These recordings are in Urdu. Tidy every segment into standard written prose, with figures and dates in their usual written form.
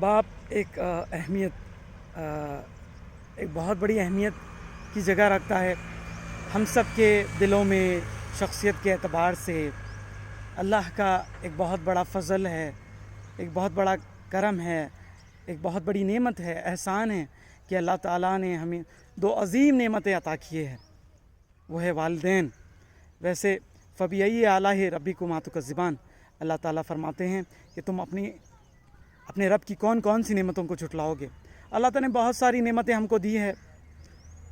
باپ ایک ایک بہت بڑی اہمیت کی جگہ رکھتا ہے ہم سب کے دلوں میں. شخصیت کے اعتبار سے اللہ کا ایک بہت بڑا فضل ہے، ایک بہت بڑا کرم ہے، ایک بہت بڑی نعمت ہے، احسان ہے کہ اللہ تعالیٰ نے ہمیں دو عظیم نعمتیں عطا کیے ہیں، وہ ہے والدین. ویسے فبأي آلاء ربكما تكذبان، اللہ تعالیٰ فرماتے ہیں کہ تم اپنے رب کی کون کون سی نعمتوں کو جھٹلاؤ گے. اللہ تعالیٰ نے بہت ساری نعمتیں ہم کو دی ہے،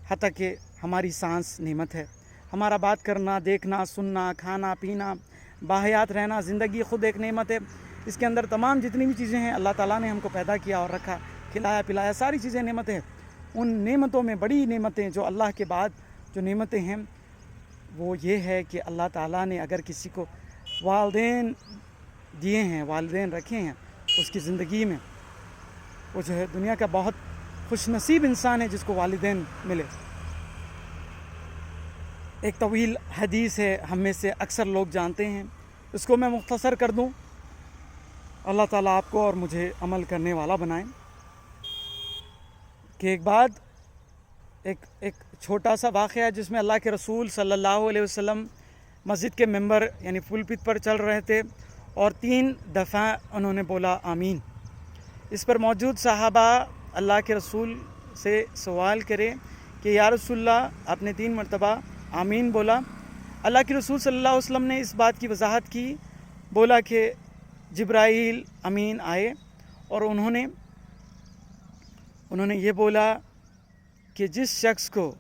حتیٰ کہ ہماری سانس نعمت ہے، ہمارا بات کرنا، دیکھنا، سننا، کھانا پینا، باحیات رہنا، زندگی خود ایک نعمت ہے. اس کے اندر تمام جتنی بھی چیزیں ہیں اللہ تعالیٰ نے ہم کو پیدا کیا اور رکھا، کھلایا پلایا، ساری چیزیں نعمتیں ہیں. ان نعمتوں میں بڑی نعمتیں جو اللہ کے بعد جو نعمتیں ہیں وہ یہ ہے کہ اللہ تعالیٰ نے اگر کسی کو والدین دیے ہیں، والدین رکھے ہیں اس کی زندگی میں، وہ جو ہے دنیا کا بہت خوش نصیب انسان ہے جس کو والدین ملے. ایک طویل حدیث ہے، ہم میں سے اکثر لوگ جانتے ہیں، اس کو میں مختصر کر دوں. اللہ تعالیٰ آپ کو اور مجھے عمل کرنے والا بنائیں. کہ ایک بعد ایک چھوٹا سا واقعہ ہے جس میں اللہ کے رسول صلی اللہ علیہ وسلم مسجد کے ممبر یعنی پلپٹ پر چل رہے تھے اور 3 دفعہ انہوں نے بولا آمین. اس پر موجود صحابہ اللہ کے رسول سے سوال کرے کہ یا رسول اللہ آپ نے 3 مرتبہ آمین بولا. اللہ کے رسول صلی اللہ علیہ وسلم نے اس بات کی وضاحت کی، بولا کہ جبرائیل امین آئے اور انہوں نے یہ بولا کہ جس شخص کو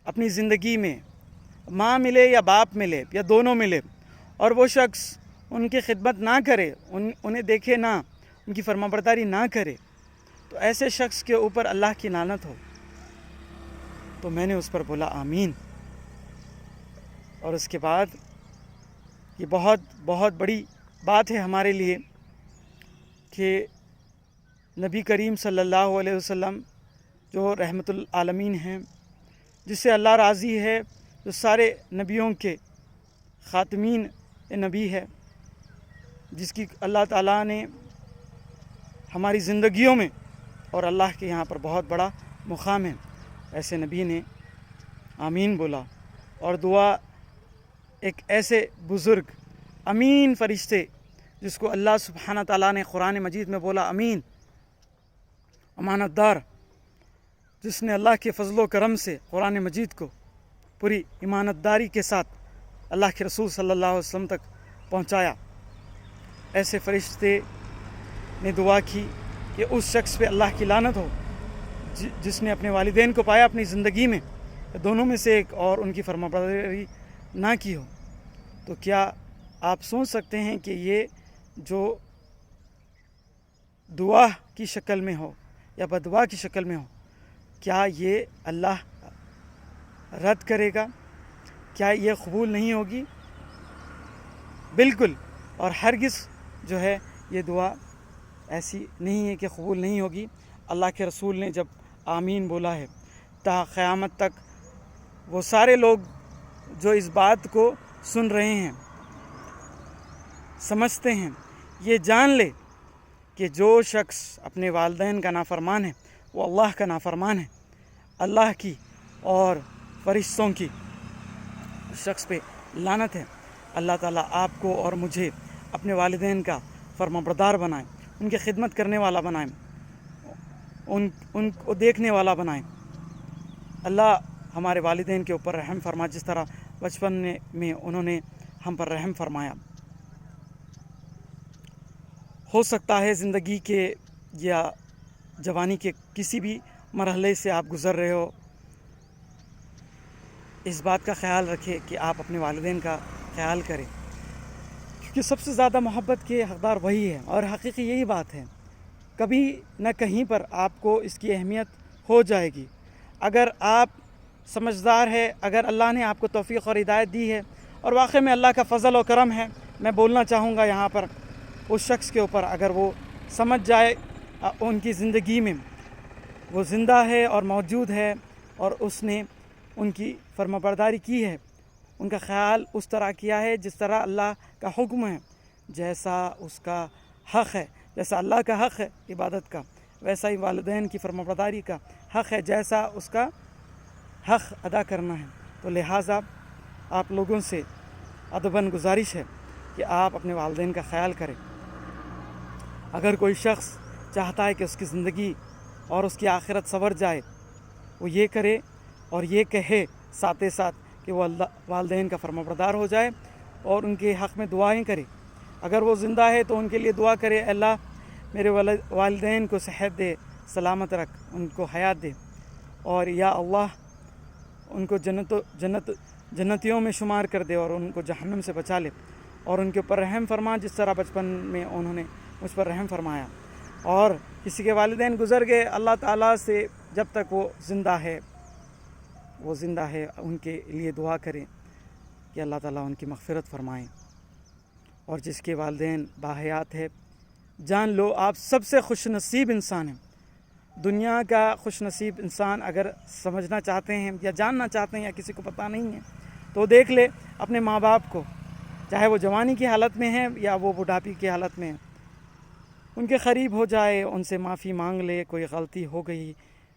اپنی زندگی میں ماں ملے یا باپ ملے یا دونوں ملے اور وہ شخص ان کی خدمت نہ کرے، انہیں دیکھے نہ، ان کی فرمانبرداری نہ کرے، تو ایسے شخص کے اوپر اللہ کی لعنت ہو. تو میں نے اس پر بولا آمین. اور اس کے بعد یہ بہت بہت بڑی بات ہے ہمارے لیے کہ نبی کریم صلی اللہ علیہ وسلم جو رحمت العالمین ہیں، جس سے اللہ راضی ہے، جو سارے نبیوں کے خاتمین نبی ہے، جس کی اللہ تعالیٰ نے ہماری زندگیوں میں اور اللہ کے یہاں پر بہت بڑا مقام ہے، ایسے نبی نے آمین بولا. اور دعا ایک ایسے بزرگ امین فرشتے جس کو اللہ سبحانہ تعالیٰ نے قرآن مجید میں بولا امین، امانت دار، جس نے اللہ کے فضل و کرم سے قرآن مجید کو پوری امانت داری کے ساتھ اللہ کے رسول صلی اللہ علیہ وسلم تک پہنچایا. ایسے فرشتے نے دعا کی کہ اس شخص پہ اللہ کی لعنت ہو جس نے اپنے والدین کو پایا اپنی زندگی میں، دونوں میں سے ایک، اور ان کی فرمانبرداری نہ کی ہو. تو کیا آپ سوچ سکتے ہیں کہ یہ جو دعا کی شکل میں ہو یا بدعا کی شکل میں ہو، کیا یہ اللہ رد کرے گا؟ کیا یہ قبول نہیں ہوگی؟ بالکل اور ہرگز جو ہے یہ دعا ایسی نہیں ہے کہ قبول نہیں ہوگی. اللہ کے رسول نے جب آمین بولا ہے، تا قیامت تک وہ سارے لوگ جو اس بات کو سن رہے ہیں، سمجھتے ہیں، یہ جان لے کہ جو شخص اپنے والدین کا نافرمان ہے وہ اللہ کا نافرمان ہے. اللہ کی اور فرشتوں کی شخص پہ لعنت ہے. اللہ تعالیٰ آپ کو اور مجھے اپنے والدین کا فرمانبردار بنائیں، ان کی خدمت کرنے والا بنائیں، ان کو دیکھنے والا بنائیں. اللہ ہمارے والدین کے اوپر رحم فرما جس طرح بچپن میں انہوں نے ہم پر رحم فرمایا. ہو سکتا ہے زندگی کے یا جوانی کے کسی بھی مرحلے سے آپ گزر رہے ہو، اس بات کا خیال رکھیں کہ آپ اپنے والدین کا خیال کریں، کیونکہ سب سے زیادہ محبت کے حقدار وہی ہے. اور حقیقی یہی بات ہے، کبھی نہ کہیں پر آپ کو اس کی اہمیت ہو جائے گی. اگر آپ سمجھدار ہے، اگر اللہ نے آپ کو توفیق اور ہدایت دی ہے اور واقعی میں اللہ کا فضل و کرم ہے، میں بولنا چاہوں گا یہاں پر اس شخص کے اوپر، اگر وہ سمجھ جائے ان کی زندگی میں وہ زندہ ہے اور موجود ہے اور اس نے ان کی فرمانبرداری کی ہے، ان کا خیال اس طرح کیا ہے جس طرح اللہ کا حکم ہے، جیسا اس کا حق ہے، جیسا اللہ کا حق ہے عبادت کا، ویسا ہی والدین کی فرمانبرداری کا حق ہے، جیسا اس کا حق ادا کرنا ہے۔ تو لہٰذا آپ لوگوں سے ادباً گزارش ہے کہ آپ اپنے والدین کا خیال کریں۔ اگر کوئی شخص چاہتا ہے کہ اس کی زندگی اور اس کی آخرت سنور جائے، وہ یہ کرے اور یہ کہے ساتھ ساتھ کہ وہ والدین کا فرمانبردار ہو جائے اور ان کے حق میں دعائیں کرے۔ اگر وہ زندہ ہے تو ان کے لیے دعا کرے، اللہ میرے والدین کو صحت دے، سلامت رکھ، ان کو حیات دے، اور یا اللہ ان کو جنتیوں میں شمار کر دے اور ان کو جہنم سے بچا لے، اور ان کے اوپر رحم فرما جس طرح بچپن میں انہوں نے مجھ پر رحم فرمایا۔ اور کسی کے والدین گزر گئے، اللہ تعالیٰ سے جب تک وہ زندہ ہے ان کے لیے دعا کریں کہ اللہ تعالیٰ ان کی مغفرت فرمائیں۔ اور جس کے والدین باحیات ہے، جان لو آپ سب سے خوش نصیب انسان ہیں۔ دنیا کا خوش نصیب انسان اگر سمجھنا چاہتے ہیں یا جاننا چاہتے ہیں یا کسی کو پتہ نہیں ہے تو دیکھ لے اپنے ماں باپ کو، چاہے وہ جوانی کی حالت میں ہیں یا وہ بڑھاپی کی حالت میں ہیں، ان کے قریب ہو جائے، ان سے معافی مانگ لے، کوئی غلطی ہو گئی،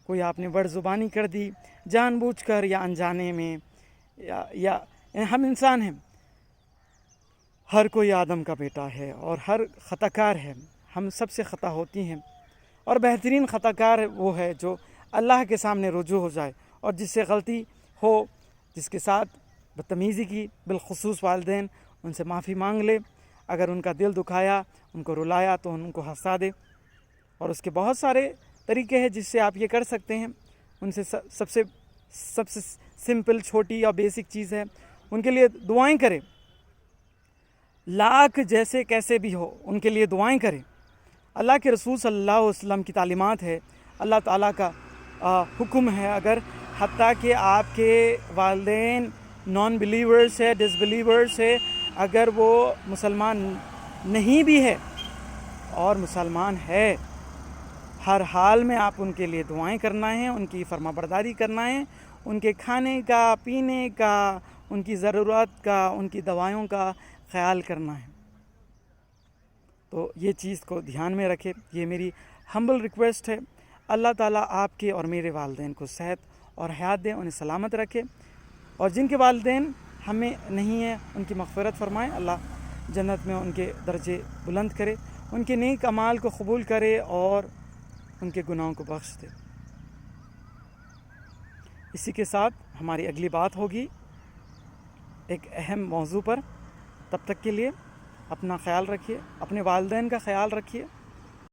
کوئی آپ نے بڑ زبانی کر دی جان بوجھ کر یا انجانے میں، یا ہم انسان ہیں، ہر کوئی آدم کا بیٹا ہے اور ہر خطا کار ہے، ہم سب سے خطا ہوتی ہیں، اور بہترین خطا کار وہ ہے جو اللہ کے سامنے رجوع ہو جائے اور جس سے غلطی ہو، جس کے ساتھ بدتمیزی کی، بالخصوص والدین، ان سے معافی مانگ لے، اگر ان کا دل دکھایا، ان کو رلایا تو ان کو ہنسا دے۔ اور اس کے بہت سارے طریقے ہیں جس سے آپ یہ کر سکتے ہیں۔ ان سے سب سے سمپل، چھوٹی اور بیسک چیز ہے، ان کے لیے دعائیں کریں، لاکھ جیسے کیسے بھی ہو ان کے لیے دعائیں کریں۔ اللہ کے رسول صلی اللہ علیہ وسلم کی تعلیمات ہے، اللہ تعالیٰ کا حکم ہے، اگر حتیٰ کہ آپ کے والدین نان بلیورز ہے، ڈس بلیورز ہے، اگر وہ مسلمان نہیں بھی ہے اور مسلمان ہے، ہر حال میں آپ ان کے لیے دعائیں کرنا ہے، ان کی فرمانبرداری کرنا ہے، ان کے کھانے کا، پینے کا، ان کی ضرورت کا، ان کی دوائیوں کا خیال کرنا ہے۔ تو یہ چیز کو دھیان میں رکھے، یہ میری ہمبل ریکویسٹ ہے۔ اللہ تعالیٰ آپ کے اور میرے والدین کو صحت اور حیات دے، انہیں سلامت رکھے، اور جن کے والدین ہمیں نہیں ہیں ان کی مغفرت فرمائے، اللہ جنت میں ان کے درجے بلند کرے، ان کے نیک اعمال کو قبول کرے اور ان کے گناہوں کو بخش دے۔ اسی کے ساتھ ہماری اگلی بات ہوگی ایک اہم موضوع پر۔ تب تک کے لیے اپنا خیال رکھیے، اپنے والدین کا خیال رکھیے۔